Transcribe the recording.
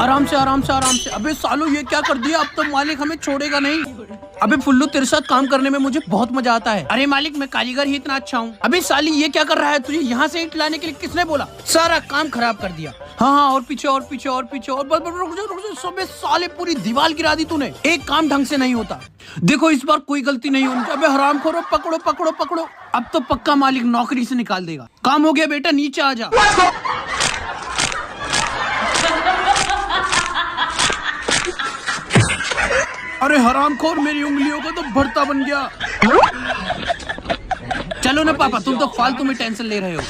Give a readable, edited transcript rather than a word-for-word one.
आराम से आराम से आराम से। अबे सालो ये क्या कर दिया, अब तो मालिक हमें छोड़ेगा नहीं। अबे फुल्लू तेरे साथ काम करने में मुझे बहुत मजा आता है। अरे मालिक मैं कारीगर ही इतना अच्छा हूँ। अबे साली ये क्या कर रहा है, तुझे यहाँ से ईंट लाने के लिए किसने बोला? सारा काम खराब कर दिया। हाँ हाँ और पीछे और पीछे और पीछे और बस रुक जा सबे साले पूरी दीवार गिरा दी तूने। एक काम ढंग से नहीं होता। देखो इस बार कोई गलती नहीं होनी। अबे हरामखोरो पकड़ो पकड़ो पकड़ो। अब तो पक्का मालिक नौकरी से निकाल देगा। काम हो गया बेटा, नीचे आ जा। अरे हरामखोर मेरी उंगलियों का तो भरता बन गया। चलो ना पापा, तुम तो फालतू में टेंशन ले रहे हो।